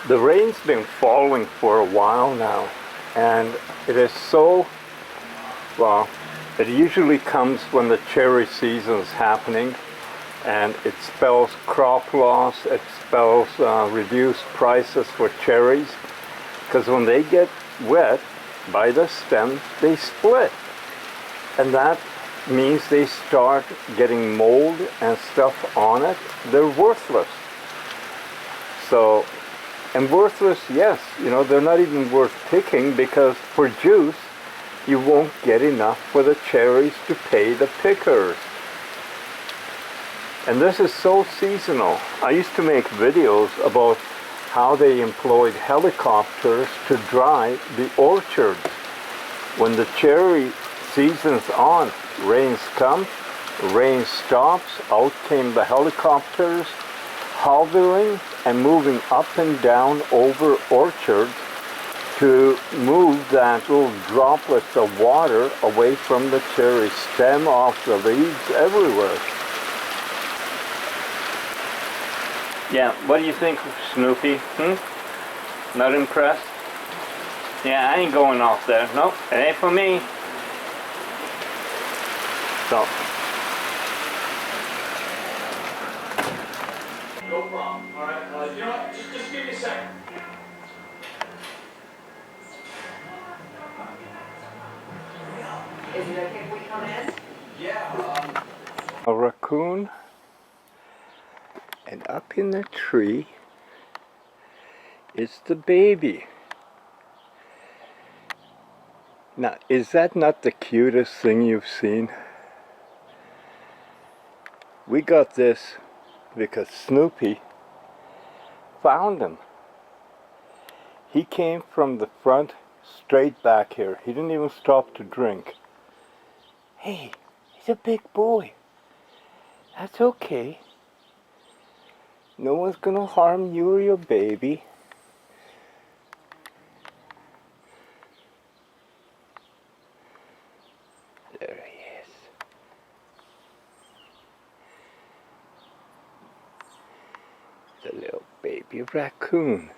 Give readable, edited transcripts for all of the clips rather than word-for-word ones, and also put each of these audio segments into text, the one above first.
The rain's been falling for a while now, and it is so, well, it usually comes when the cherry season is happening, and it spells crop loss, it spells reduced prices for cherries, because when they get wet by the stem, they split, and that means they start getting mold and stuff on it. They're worthless. So, and worthless, yes, you know, they're not even worth picking, because for juice you won't get enough for the cherries to pay the pickers. And this is so seasonal. I used to make videos about how they employed helicopters to dry the orchards. When the cherry season's on, rains come, rain stops, out came the helicopters, hovering and moving up and down over orchards to move that little droplets of water away from the cherry stem, off the leaves, everywhere. Yeah, what do you think, Snoopy? Not impressed? Yeah, I ain't going off there. Nope, it ain't for me. So. No problem. All right. You know what? Just give me a second. Is it okay if we come in? Yeah. A raccoon, and up in the tree is the baby. Now, is that not the cutest thing you've seen? We got this because Snoopy found him. He came from the front straight back here. He didn't even stop to drink. Hey, he's a big boy. That's okay. No one's gonna harm you or your baby. There he is. The little baby raccoon.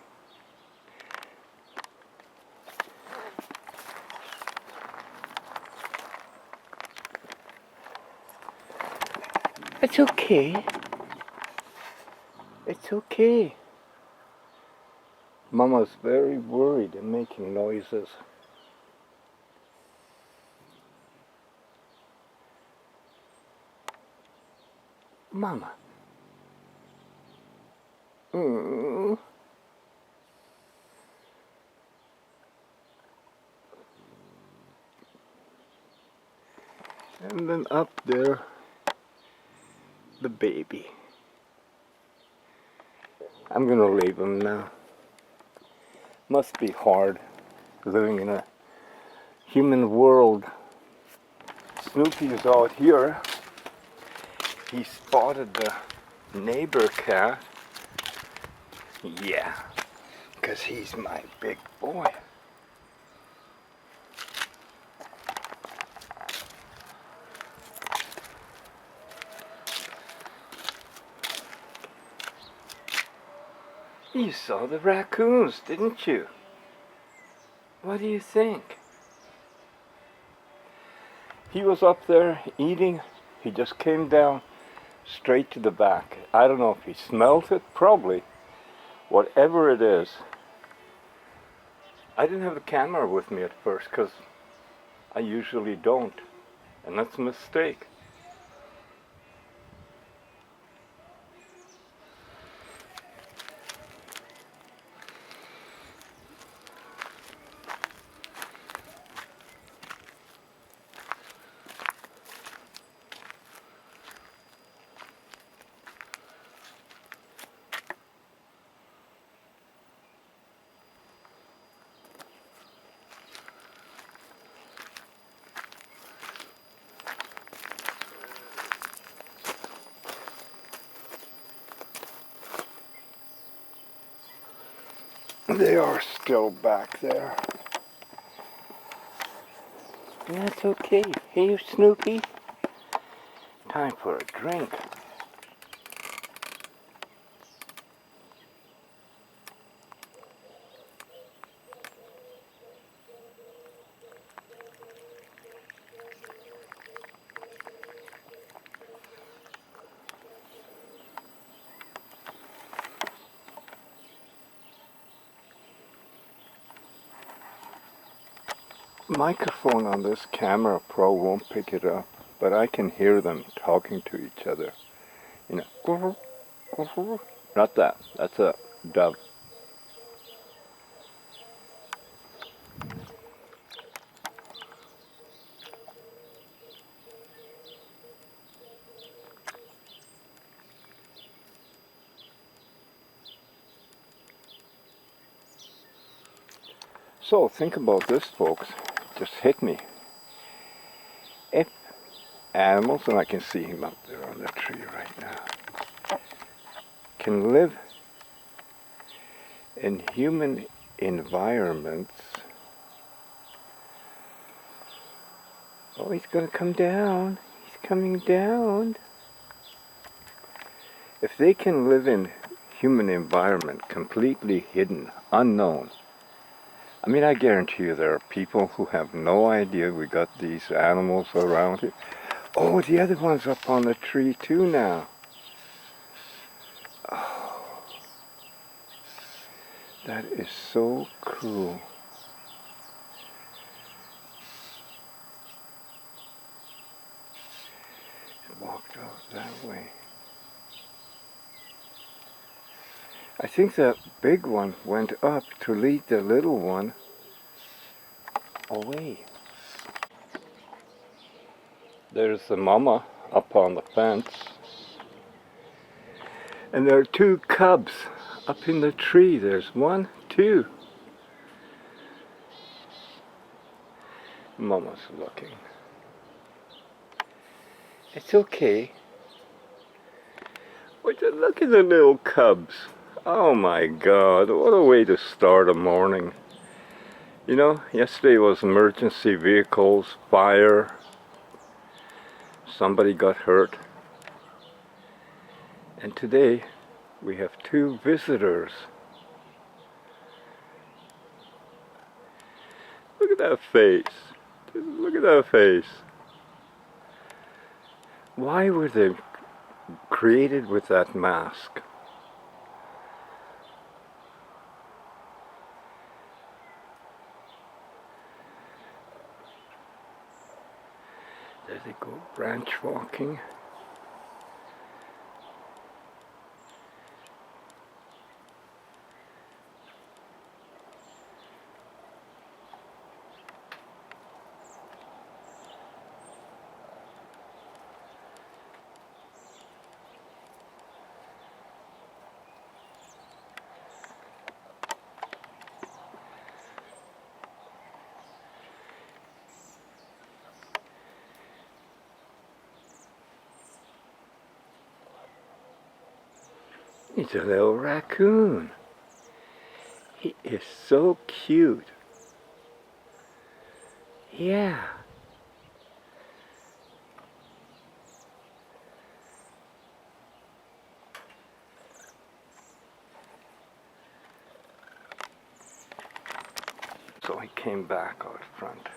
It's okay. It's okay. Mama's very worried and making noises. Mama. Mm. And then up there, the baby. I'm gonna leave him now. Must be hard living in a human world. Snoopy is out here. He spotted the neighbor cat. Yeah, because he's my big boy. You saw the raccoons, didn't you? What do you think? He was up there eating. He just came down straight to the back. I don't know if he smelled it, probably. Whatever it is. I didn't have the camera with me at first because I usually don't. And that's a mistake. They are still back there. That's okay. Hey, Snoopy. Time for a drink. microphone on this camera pro won't pick it up, but I can hear them talking to each other. You know, not that. That's a dove. So think about this, folks. Just hit me. If animals, and I can see him up there on the tree right now, can live in human environments. Oh, he's going to come down. He's coming down. If they can live in human environment, completely hidden, unknown, I mean, I guarantee you there are people who have no idea we got these animals around here. Oh, the other one's up on the tree too now. Oh, that is so cool. It walked out that way. I think that big one went up to lead the little one away. There's the mama up on the fence. And there are two cubs up in the tree. There's one, two. Mama's looking. It's okay. Look at the little cubs. Oh my God, what a way to start a morning. You know, yesterday was emergency vehicles, fire, somebody got hurt. And today we have two visitors. Look at that face. Look at that face. Why were they created with that mask? There they go, branch walking. He's a little raccoon. He is so cute. Yeah. So he came back out front.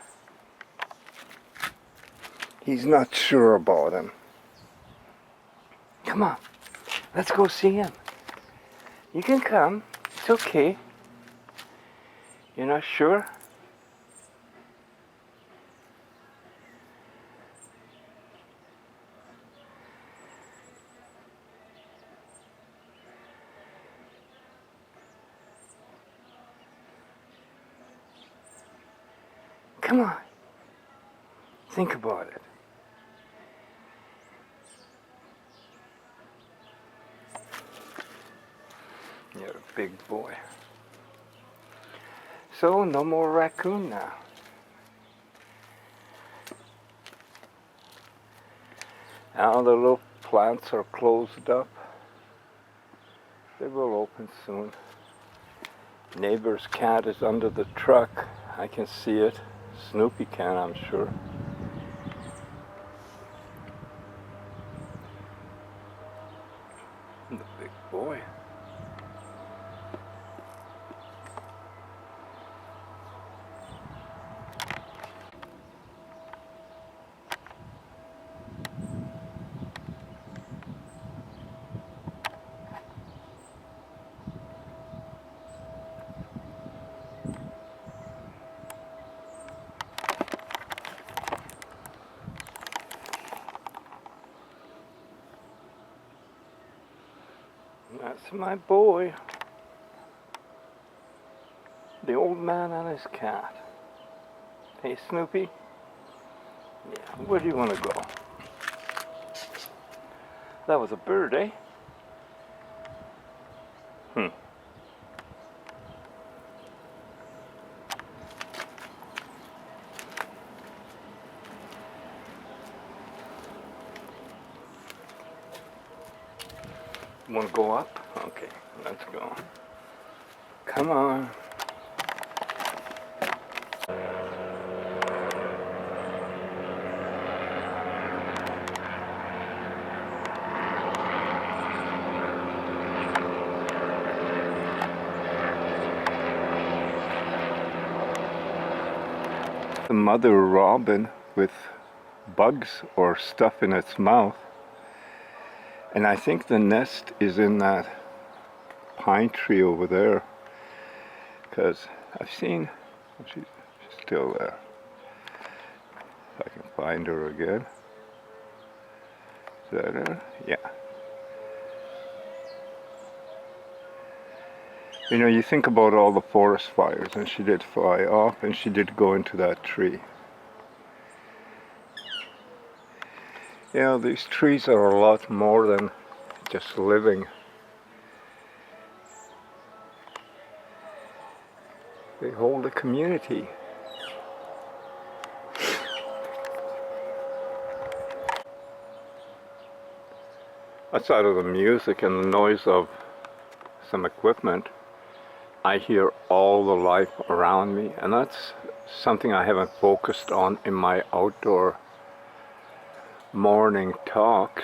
He's not sure about him. Come on, let's go see him. You can come, it's okay. You're not sure? Come on, think about it. You're a big boy. So, no more raccoon now. Now the little plants are closed up. They will open soon. Neighbor's cat is under the truck. I can see it. Snoopy can, I'm sure. The big boy. That's my boy. The old man and his cat. Hey, Snoopy. Yeah, where do you want to go? That was a bird, eh? Hmm. Want to go up? Okay, let's go. Come on. The mother robin with bugs or stuff in its mouth. And I think the nest is in that pine tree over there. Because I've seen, she's still there. If I can find her again. Is that her? Yeah. You know, you think about all the forest fires, and she did fly off, and she did go into that tree. You know, these trees are a lot more than just living. They hold a community. Outside of the music and the noise of some equipment, I hear all the life around me, and that's something I haven't focused on in my outdoor morning talks.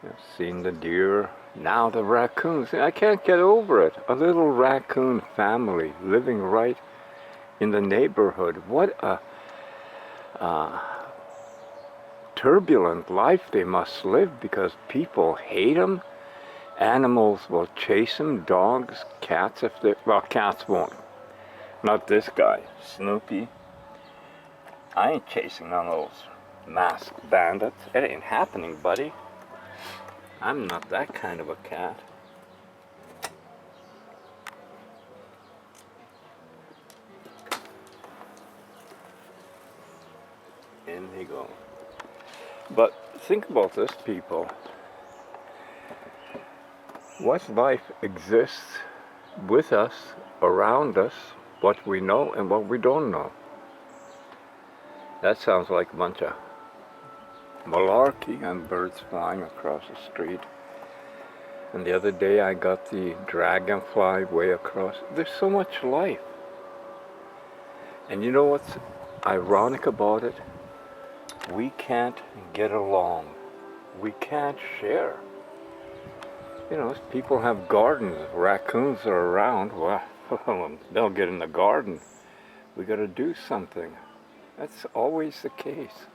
I've seen the deer, now the raccoons. I can't get over it. A little raccoon family living right in the neighborhood. What a turbulent life they must live, because people hate them. Animals will chase them, dogs, cats, if they, well, cats won't. Not this guy, Snoopy. I ain't chasing none of those masked bandits. It ain't happening, buddy. I'm not that kind of a cat. In they go. But think about this, people. What life exists with us, around us, what we know and what we don't know. That sounds like a bunch of malarkey and birds flying across the street. And the other day I got the dragonfly way across. There's so much life. And you know what's ironic about it? We can't get along. We can't share. You know, people have gardens. Raccoons are around. Well, they'll get in the garden. We got to do something. That's always the case.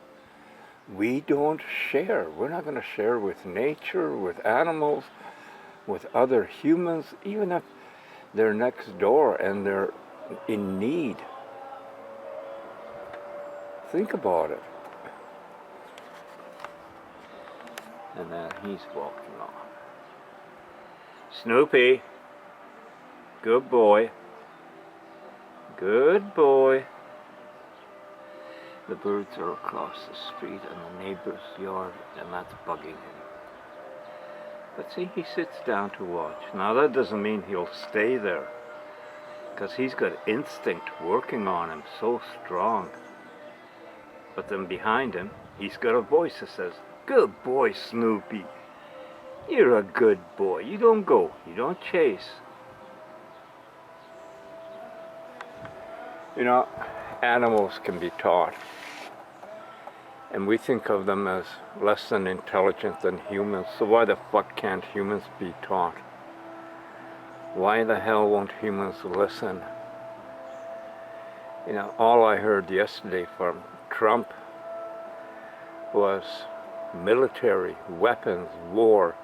We don't share. We're not going to share with nature, with animals, with other humans, even if they're next door and they're in need. Think about it. And then he's walking off. Snoopy, good boy, good boy. The birds are across the street in the neighbor's yard, and that's bugging him. But see, he sits down to watch. Now that doesn't mean he'll stay there, because he's got instinct working on him so strong. But then behind him, he's got a voice that says, "Good boy, Snoopy. You're a good boy. You don't go. You don't chase." You know, animals can be taught. And we think of them as less than intelligent than humans. So why the fuck can't humans be taught? Why the hell won't humans listen? You know, all I heard yesterday from Trump was military, weapons, war,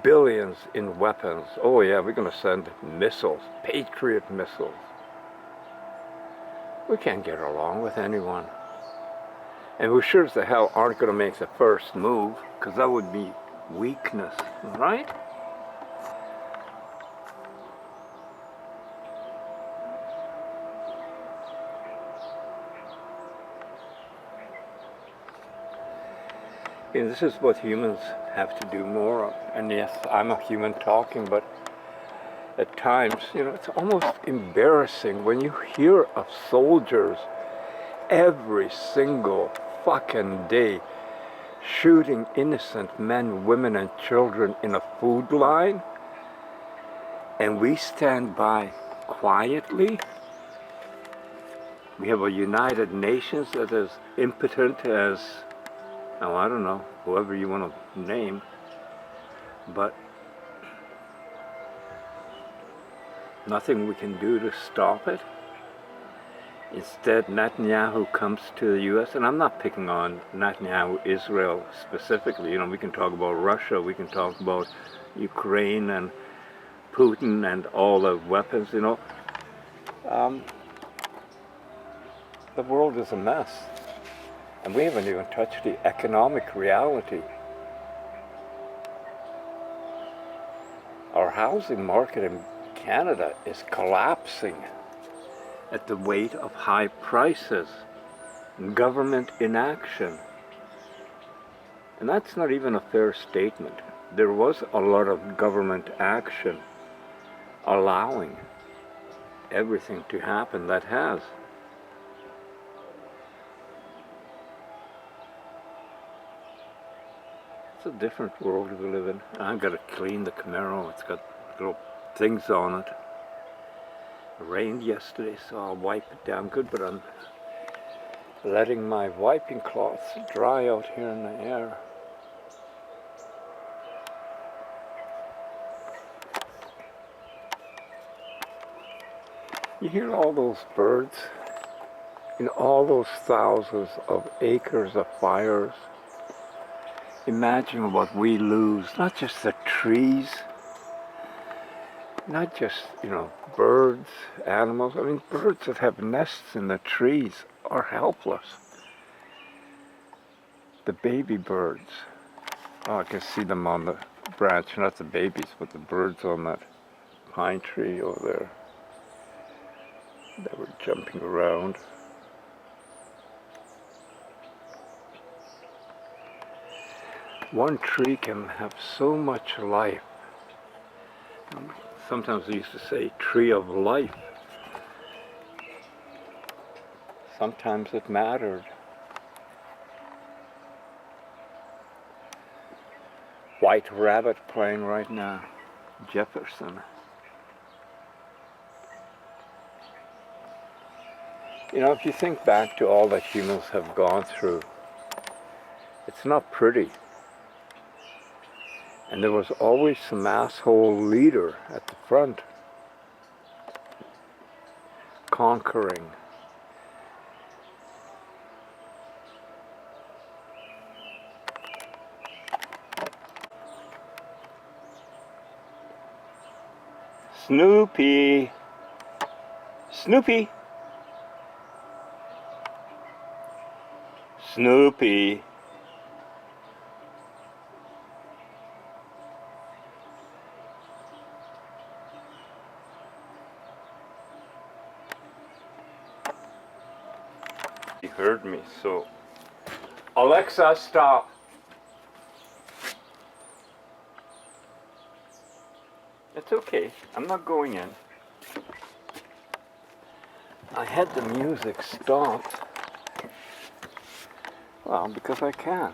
billions in weapons. Oh yeah, we're going to send missiles, Patriot missiles. We can't get along with anyone. And we sure as the hell aren't going to make the first move, because that would be weakness, right? This is what humans have to do more of. And yes, I'm a human talking, but at times, it's almost embarrassing when you hear of soldiers every single fucking day shooting innocent men, women, and children in a food line, and we stand by quietly. We have a United Nations that is impotent as, oh, I don't know, whoever you want to name, but nothing we can do to stop it. Instead, Netanyahu comes to the U.S., and I'm not picking on Netanyahu, Israel specifically. We can talk about Russia, we can talk about Ukraine and Putin and all the weapons, the world is a mess. And we haven't even touched the economic reality. Our housing market in Canada is collapsing at the weight of high prices, government inaction. And that's not even a fair statement. There was a lot of government action allowing everything to happen that has. It's a different world we live in. I've got to clean the Camaro. It's got little things on it. It rained yesterday, so I'll wipe it down good, but I'm letting my wiping cloths dry out here in the air. You hear all those birds in all those thousands of acres of fires. Imagine what we lose, not just the trees, not just, birds, animals. I mean, birds that have nests in the trees are helpless. The baby birds. Oh, I can see them on the branch, not the babies, but the birds on that pine tree over there. They were jumping around. One tree can have so much life. Sometimes they used to say tree of life. Sometimes it mattered. White Rabbit playing right now. Jefferson. If you think back to all that humans have gone through, it's not pretty. And there was always some asshole leader at the front, conquering. Snoopy! Snoopy! Snoopy! He heard me, so Alexa, stop. It's okay, I'm not going in. I had the music stopped. Well, because I can.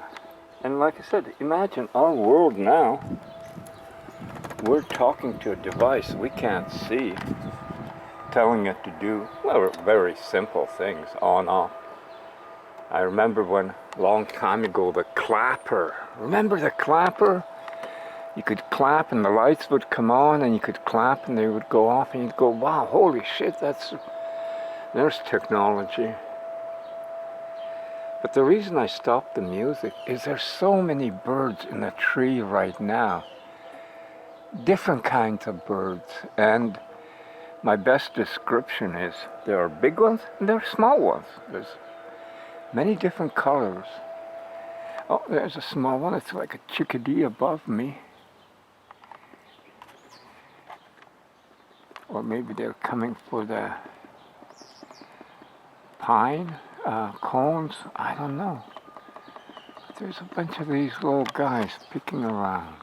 And like I said, imagine our world now. We're talking to a device we can't see, telling it to do, well, very simple things, on, off. I remember when, a long time ago, the clapper. Remember the clapper? You could clap and the lights would come on, and you could clap and they would go off, and you'd go, wow, holy shit, there's technology. But the reason I stopped the music is there's so many birds in the tree right now. Different kinds of birds. And my best description is there are big ones and there are small ones. There's many different colors. Oh, there's a small one. It's like a chickadee above me. Or maybe they're coming for the pine cones. I don't know. But there's a bunch of these little guys picking around.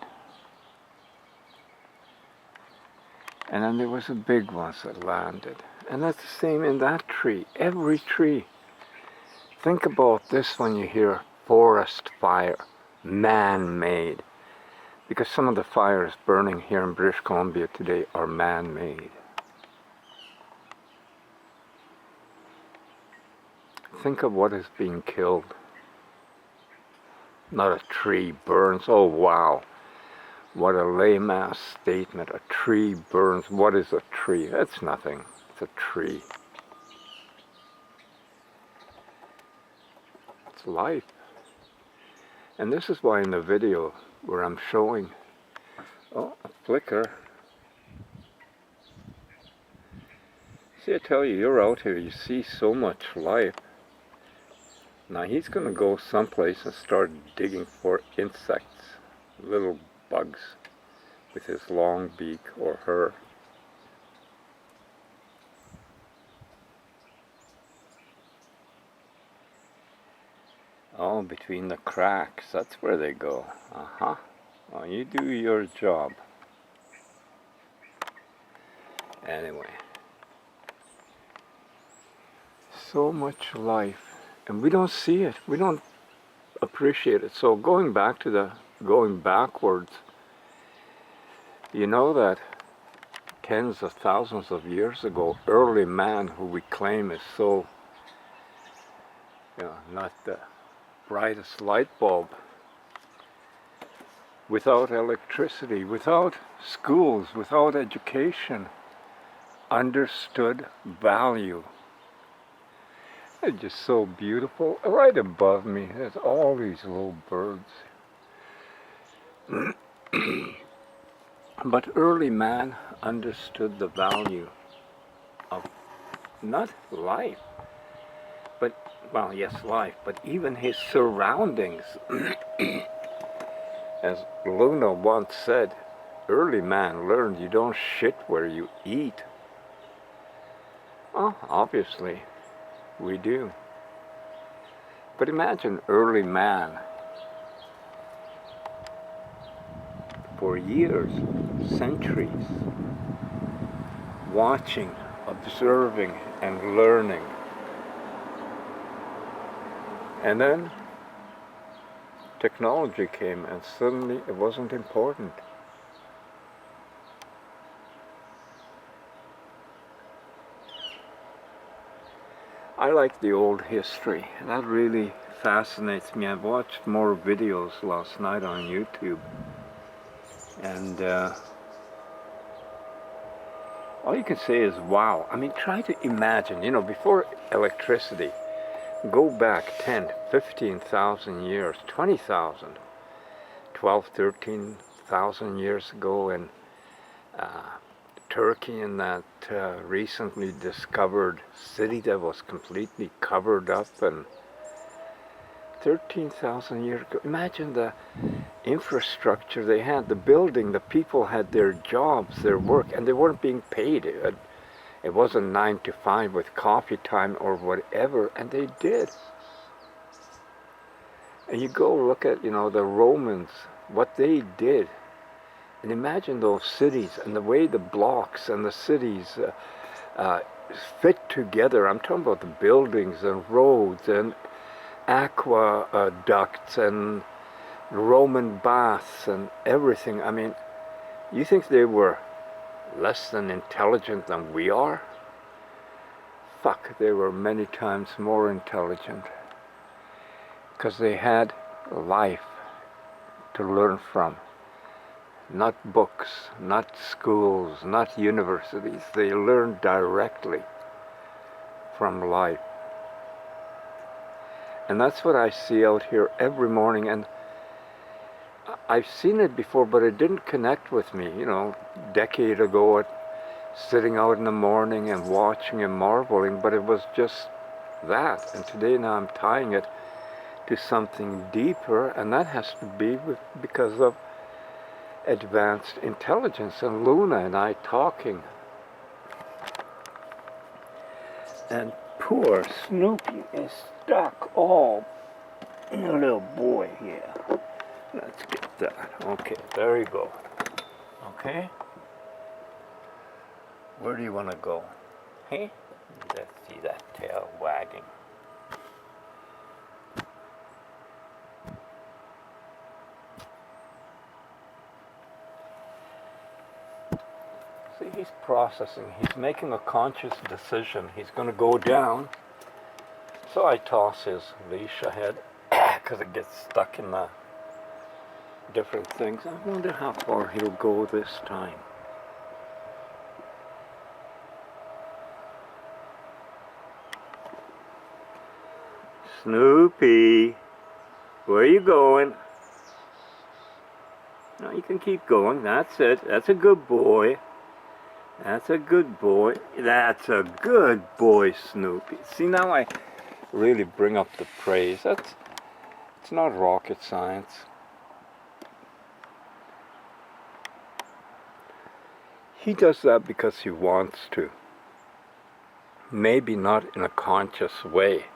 And then there was the big ones that landed. And that's the same in that tree. Every tree. Think about this when you hear forest fire, man-made. Because some of the fires burning here in British Columbia today are man-made. Think of what is being killed. Not a tree burns. Oh wow. What a lame-ass statement. A tree burns. What is a tree? That's nothing. It's a tree. It's life. And this is why in the video where I'm showing, oh, a flicker. See, I tell you, you're out here, you see so much life. Now he's going to go someplace and start digging for insects, little bugs with his long beak, or her. Oh, between the cracks, that's where they go. Uh-huh. Well, you do your job. Anyway. So much life. And we don't see it. We don't appreciate it. So going backwards, you know that tens of thousands of years ago, early man, who we claim is so, not the brightest light bulb, without electricity, without schools, without education, understood value. It's just so beautiful. Right above me, there's all these little birds. But early man understood the value of not life, but, well, yes, life, but even his surroundings. As Luna once said, early man learned you don't shit where you eat. Well, obviously, we do. But imagine early man, for years, centuries, watching, observing, and learning. And then technology came and suddenly it wasn't important. I like the old history. That really fascinates me. I watched more videos last night on YouTube. And all you can say is wow. I mean, try to imagine, before electricity, go back 10, 15,000 years, 20,000, 12, 13,000 years ago in Turkey, in that recently discovered city that was completely covered up, and 13,000 years ago. Imagine the infrastructure they had, the building, the people had their jobs, their work, and they weren't being paid. It wasn't 9 to 5 with coffee time or whatever, and they did. And you go look at, the Romans, what they did. And imagine those cities and the way the blocks and the cities fit together. I'm talking about the buildings and roads and aqueducts and Roman baths and everything. I mean, you think they were less than intelligent than we are? Fuck, they were many times more intelligent. Because they had life to learn from. Not books, not schools, not universities. They learned directly from life. And that's what I see out here every morning. And I've seen it before, but it didn't connect with me. Decade ago, sitting out in the morning and watching and marveling, but it was just that. And today now I'm tying it to something deeper, and that has to be because of advanced intelligence and Luna and I talking. And poor Snoopy is stuck all in a little boy here. Let's get that. Okay, there you go. Okay? Where do you want to go? Hey? Let's see that tail wagging. See, he's processing. He's making a conscious decision. He's going to go down. So I toss his leash ahead because it gets stuck in the different things. I wonder how far he'll go this time. Snoopy, where are you going? No, you can keep going. That's it. That's a good boy. That's a good boy. That's a good boy, Snoopy. See, now I really bring up the praise. It's not rocket science. He does that because he wants to. Maybe not in a conscious way,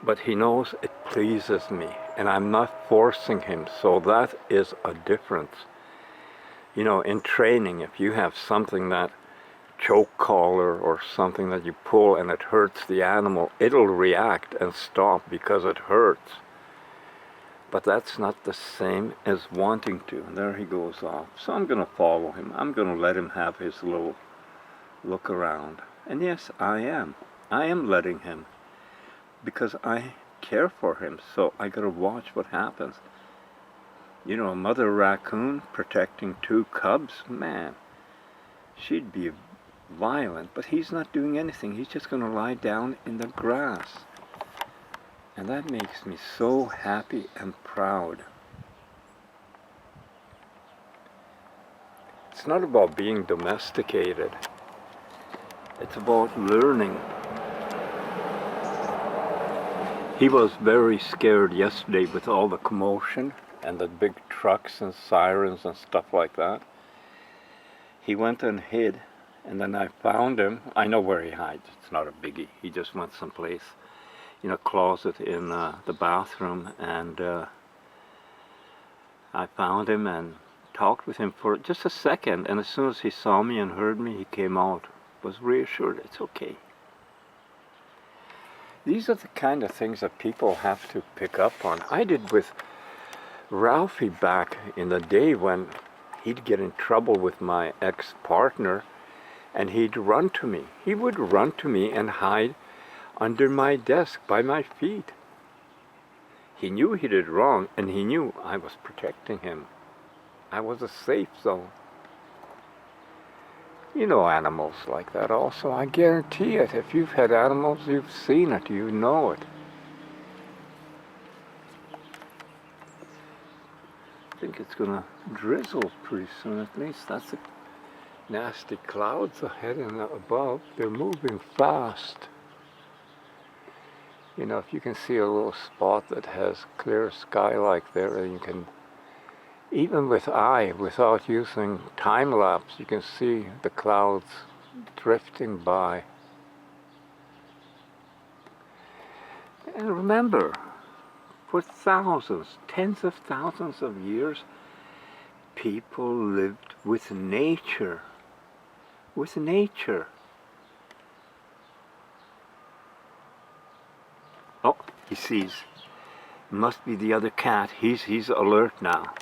but he knows it pleases me, and I'm not forcing him, so that is a difference. You know, in training, if you have something that choke collar or something that you pull and it hurts the animal, it'll react and stop because it hurts. But that's not the same as wanting to. And there he goes off. So I'm going to follow him. I'm going to let him have his little look around. And yes, I am. I am letting him. Because I care for him. So I got to watch what happens. You know, a mother raccoon protecting two cubs, man, she'd be violent. But he's not doing anything. He's just going to lie down in the grass. And that makes me so happy and proud. It's not about being domesticated. It's about learning. He was very scared yesterday with all the commotion and the big trucks and sirens and stuff like that. He went and hid, and then I found him. I know where he hides. It's not a biggie. He just went someplace in a closet in the bathroom, and I found him and talked with him for just a second, and as soon as he saw me and heard me, he came out, was reassured. It's okay. These are the kind of things that people have to pick up on. I did with Ralphie back in the day when he'd get in trouble with my ex-partner, and he'd run to me. He would run to me and hide under my desk by my feet. He knew he did wrong, and he knew I was protecting him. I was a safe zone. You know animals like that also. I guarantee it. If you've had animals, you've seen it, you know it. I think it's gonna drizzle pretty soon, at least. That's the nasty clouds ahead and above. They're moving fast. You know, if you can see a little spot that has clear sky like there, and you can, even with eye, without using time lapse, you can see the clouds drifting by. And remember, for thousands, tens of thousands of years, people lived with nature. With nature. Oh, he sees. It must be the other cat. He's alert now.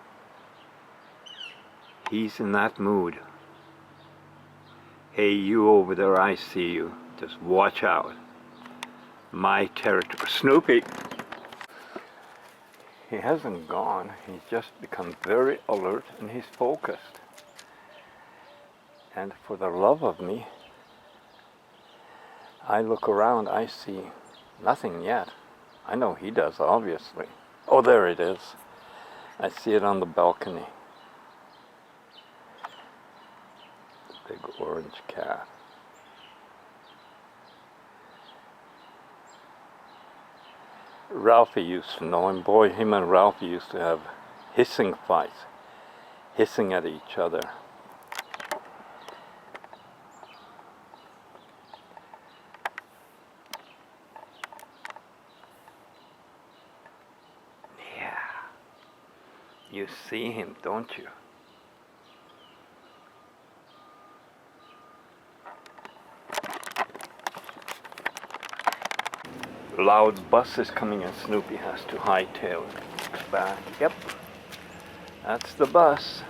He's in that mood. Hey, you over there, I see you. Just watch out. My territory. Snoopy! He hasn't gone. He's just become very alert and he's focused. And for the love of me, I look around, I see nothing yet. I know he does, obviously. Oh, there it is. I see it on the balcony. The big orange cat. Ralphie used to know him. Boy, him and Ralphie used to have hissing fights, hissing at each other. Yeah, you see him, don't you? Loud bus is coming and Snoopy has to hightail it back. Yep, that's the bus.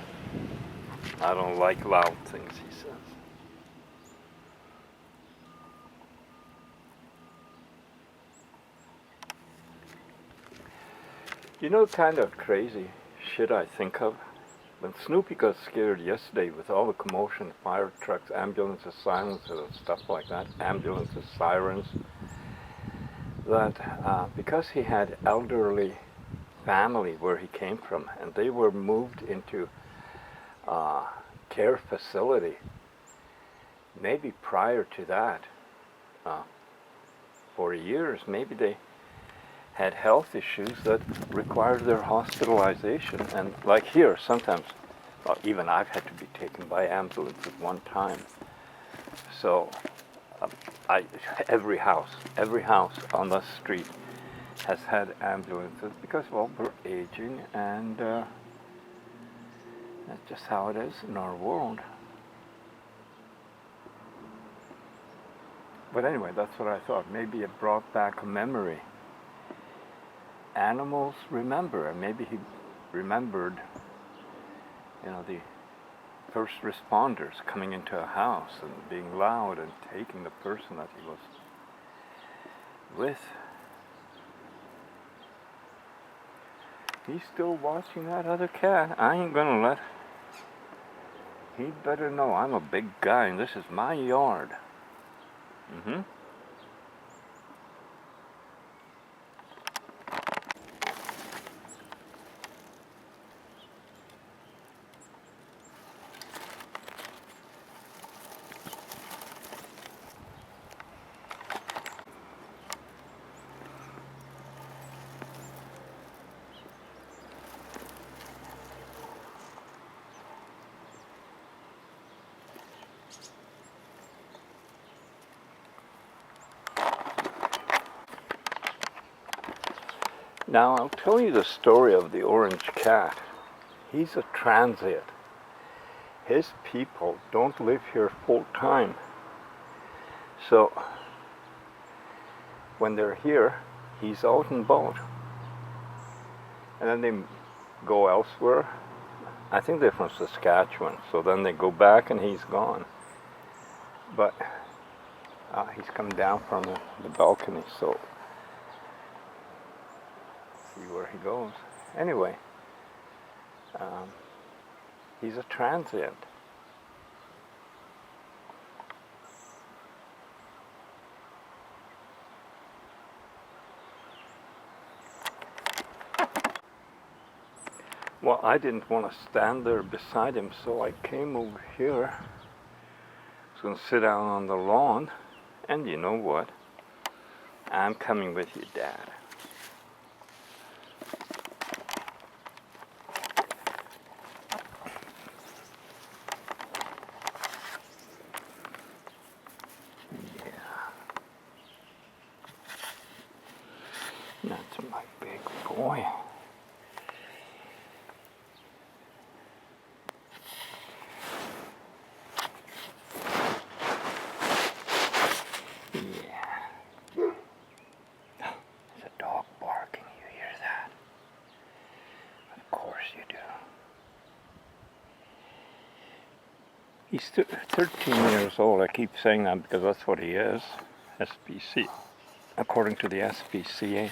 I don't like loud things, he says. You know, kind of crazy shit I think of? When Snoopy got scared yesterday with all the commotion, fire trucks, ambulances, silences and stuff like that, ambulances, sirens, that because he had elderly family where he came from and they were moved into care facility, maybe prior to that, for years, maybe they had health issues that required their hospitalization. And like here, sometimes, well, even I've had to be taken by ambulance at one time. So every house on the street has had ambulances because, well, we're aging, and that's just how it is in our world. But anyway, that's what I thought. Maybe it brought back a memory. Animals remember, and maybe he remembered, you know, the first responders coming into a house and being loud and taking the person that he was with. He's still watching that other cat. I ain't gonna let. He'd better know I'm a big guy and this is my yard. Mm-hmm. Now I'll tell you the story of the orange cat. He's a transient. His people don't live here full time. So when they're here, he's out and about. And then they go elsewhere. I think they're from Saskatchewan. So then they go back and he's gone. But he's come down from the balcony, so see where he goes. Anyway, he's a transient. Well, I didn't want to stand there beside him, so I came over here. I was going to sit down on the lawn, and you know what? I'm coming with you, Dad. That's my big boy. Yeah. There's a dog barking. You hear that? Of course you do. He's 13 years old. I keep saying that because that's what he is. SPC. According to the SPCA.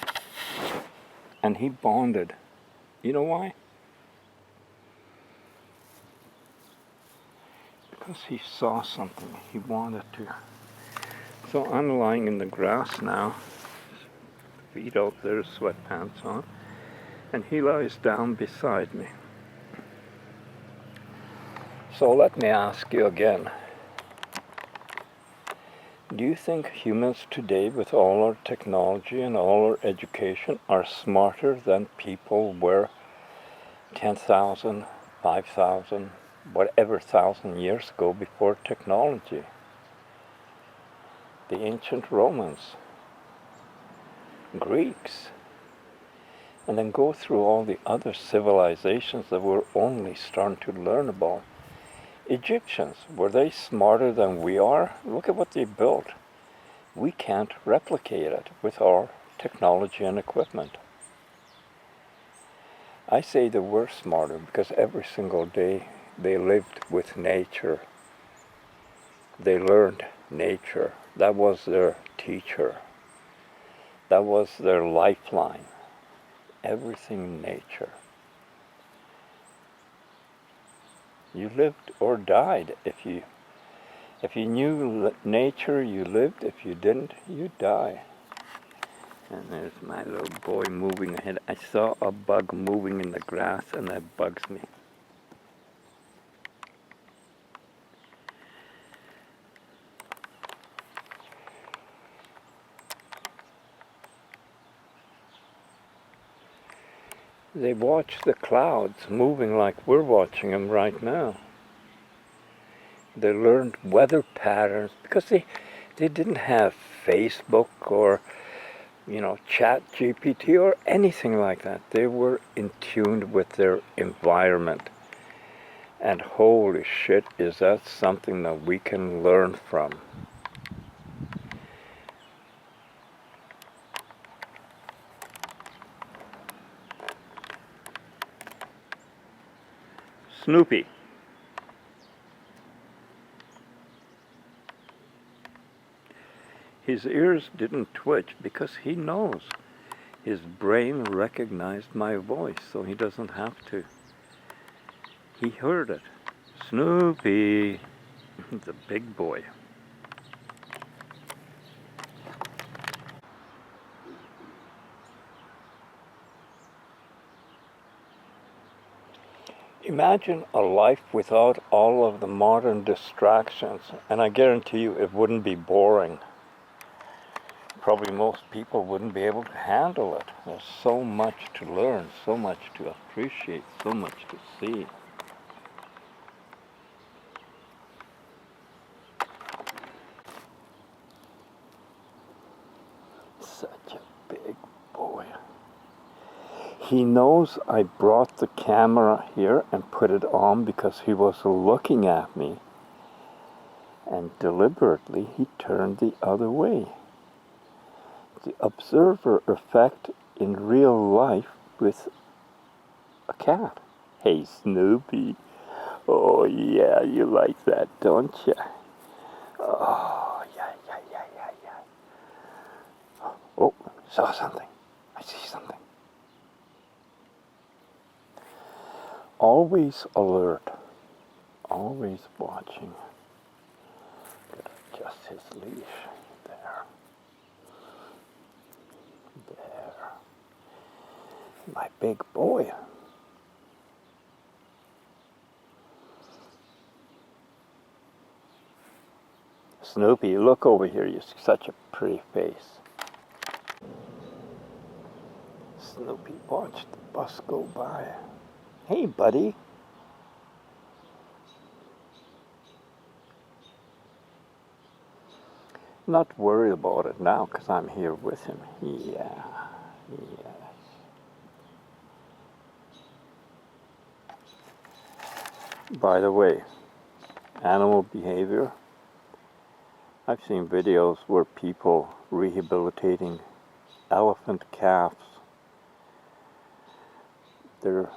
And he bonded. You know why? Because he saw something. He wanted to. So I'm lying in the grass now. Feet out there, sweatpants on. And he lies down beside me. So let me ask you again. Do you think humans today, with all our technology and all our education, are smarter than people were 10,000, 5,000, whatever thousand years ago before technology? The ancient Romans, Greeks, and then go through all the other civilizations that we're only starting to learn about. Egyptians, were they smarter than we are? Look at what they built. We can't replicate it with our technology and equipment. I say they were smarter because every single day they lived with nature. They learned nature. That was their teacher. That was their lifeline. Everything nature. You lived or died. If you knew nature, you lived. If you didn't, you die. And there's my little boy moving ahead. I saw a bug moving in the grass, and that bugs me. They watch the clouds moving like we're watching them right now. They learned weather patterns because they didn't have Facebook or Chat GPT or anything like that. They were in tune with their environment. And holy shit, is that something that we can learn from. Snoopy. His ears didn't twitch because he knows. His brain recognized my voice, so he doesn't have to. He heard it. Snoopy. He's a big boy. Imagine a life without all of the modern distractions, and I guarantee you it wouldn't be boring. Probably most people wouldn't be able to handle it. There's so much to learn, so much to appreciate, so much to see. Such a big boy. He knows I brought the camera here and put it on because he was looking at me, and deliberately he turned the other way. The observer effect in real life with a cat. Hey Snoopy, oh yeah, you like that, don't you? Oh yeah. Oh, saw something. I see something. Always alert, always watching. Gotta adjust his leash. There. My big boy. Snoopy, look over here. You're such a pretty face. Snoopy watched the bus go by. Hey, buddy. Not worried about it now because I'm here with him. Yeah. Yes. By the way, animal behavior. I've seen videos where people rehabilitating elephant calves. Their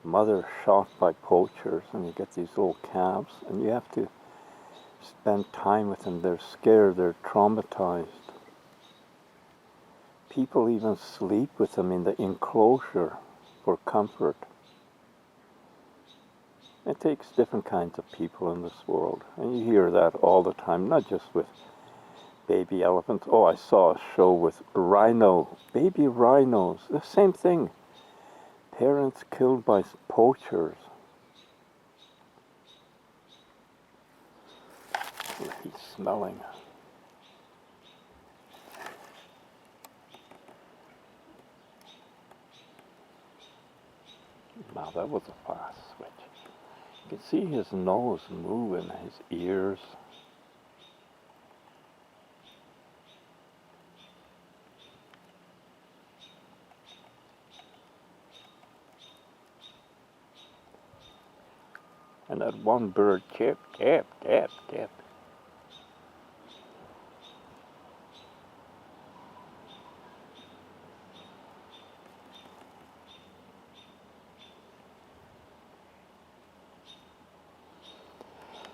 mother shot by poachers, and you get these little calves, and you have to spend time with them. They're scared, they're traumatized. People even sleep with them in the enclosure for comfort. It takes different kinds of people in this world, and you hear that all the time, not just with baby elephants. Oh, I saw a show with baby rhinos, the same thing. Parents killed by poachers. He's smelling. That was a fast switch. You can see his nose moving, his ears. And that one bird chip, chip, chip, chip.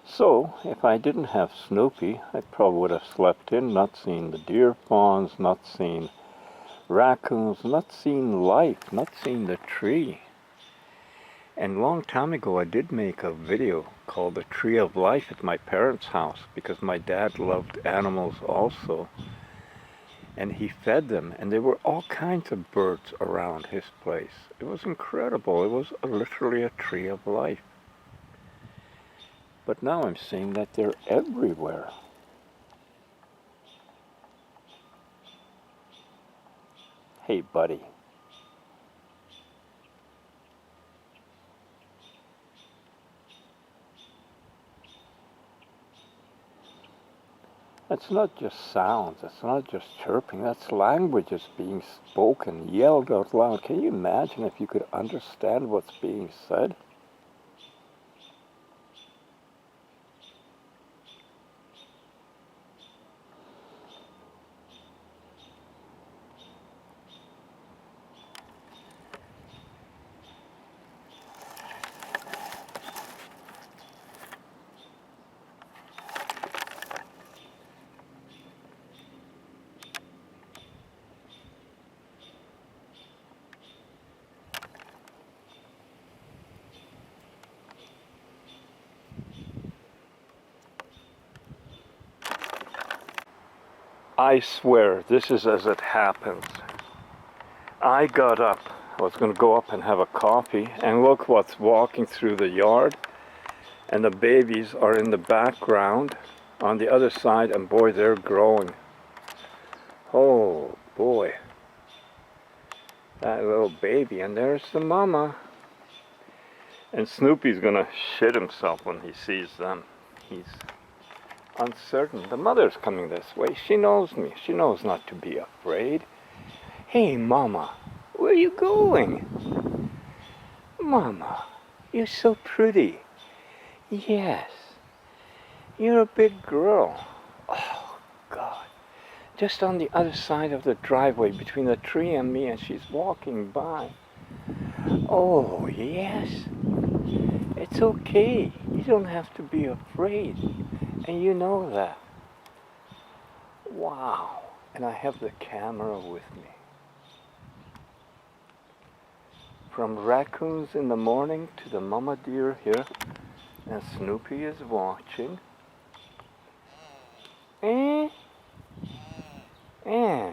So, if I didn't have Snoopy, I probably would have slept in, not seen the deer fawns, not seen raccoons, not seen life, not seen the tree. And a long time ago I did make a video called The Tree of Life at my parents' house because my dad loved animals also. And he fed them, and there were all kinds of birds around his place. It was incredible. It was literally a tree of life. But now I'm seeing that they're everywhere. Hey, buddy. It's not just sounds, it's not just chirping, that's languages being spoken, yelled out loud. Can you imagine if you could understand what's being said? I swear, this is as it happens. I got up, I was going to go up and have a coffee, and look what's walking through the yard. And the babies are in the background on the other side, and boy, they're growing. Oh boy, that little baby, and there's the mama. And Snoopy's gonna shit himself when he sees them. He's uncertain. The mother's coming this way. She knows me. She knows not to be afraid. Hey, mama, where are you going? Mama, you're so pretty. Yes, you're a big girl. Oh, God. Just on the other side of the driveway between the tree and me, and she's walking by. Oh, yes. It's okay. You don't have to be afraid. And you know that. Wow. And I have the camera with me. From raccoons in the morning to the mama deer here. And Snoopy is watching. Eh? Eh?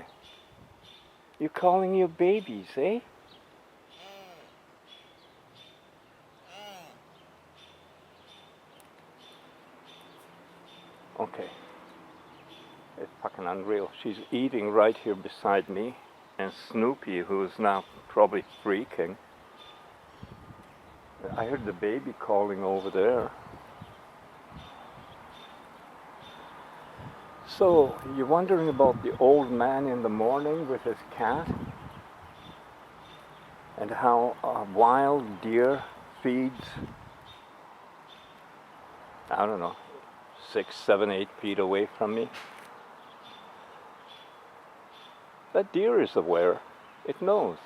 You calling your babies, eh? Okay. It's fucking unreal. She's eating right here beside me. And Snoopy, who is now probably freaking. I heard the baby calling over there. So, you're wondering about the old man in the morning with his cat? And how a wild deer feeds, I don't know, 6, 7, 8 feet away from me? That deer is aware. It knows.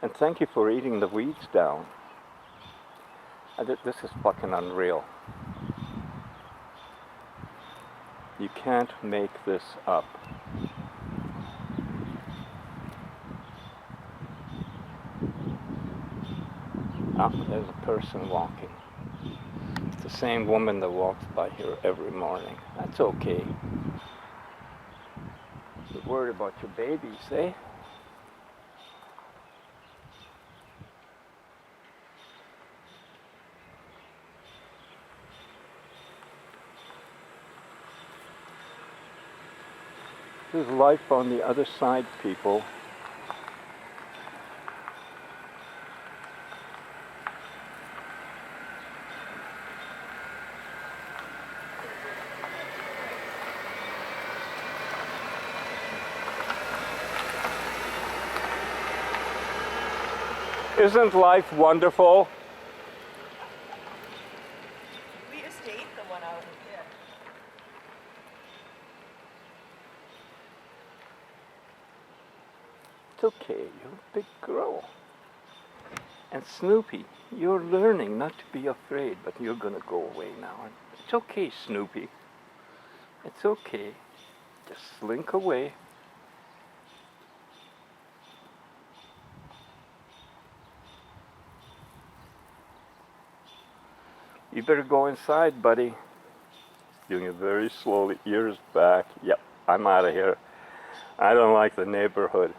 And thank you for eating the weeds down. This is fucking unreal. You can't make this up. Ah, there's a person walking. It's the same woman that walks by here every morning. That's okay. You're worried about your babies, eh? There's life on the other side, people. Isn't life wonderful? We used to eat them when I was a kid. It's okay, you're a big girl. And Snoopy, you're learning not to be afraid, but you're gonna go away now. It's okay, Snoopy. It's okay. Just slink away. You better go inside, buddy. Doing it very slowly, ears back. Yep, I'm out of here. I don't like the neighborhood.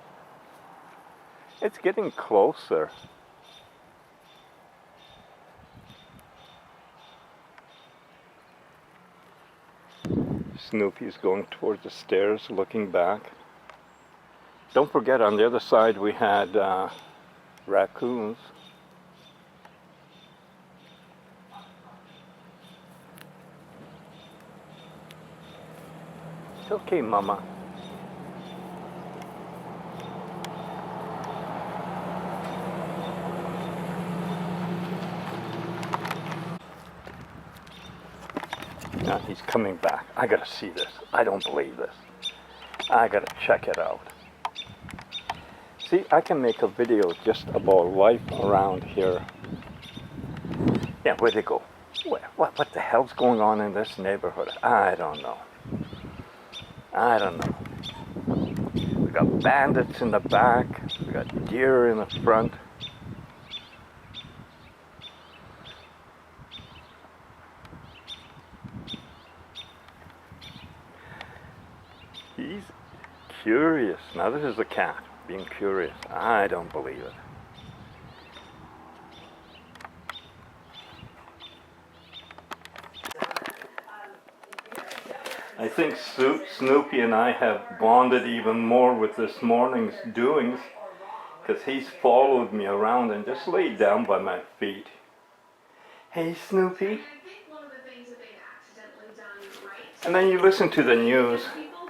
It's getting closer. Snoopy's going towards the stairs, looking back. Don't forget, on the other side we had raccoons. It's okay, Mama. Now he's coming back. I gotta see this. I don't believe this. I gotta check it out. See, I can make a video just about life around here. Yeah, where'd they go? What the hell's going on in this neighborhood? I don't know. I don't know. We got bandits in the back. We got deer in the front. He's curious. Now this is a cat being curious. I don't believe it. I think Snoopy and I have bonded even more with this morning's doings, because he's followed me around and just laid down by my feet. Hey, Snoopy. And then you listen to the news.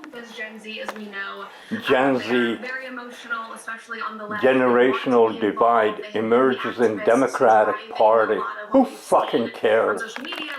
Because Gen Z, as we know, Gen Z, very emotional, especially on the left. generational divide emerges in Democratic Party. Who fucking cares? Social media,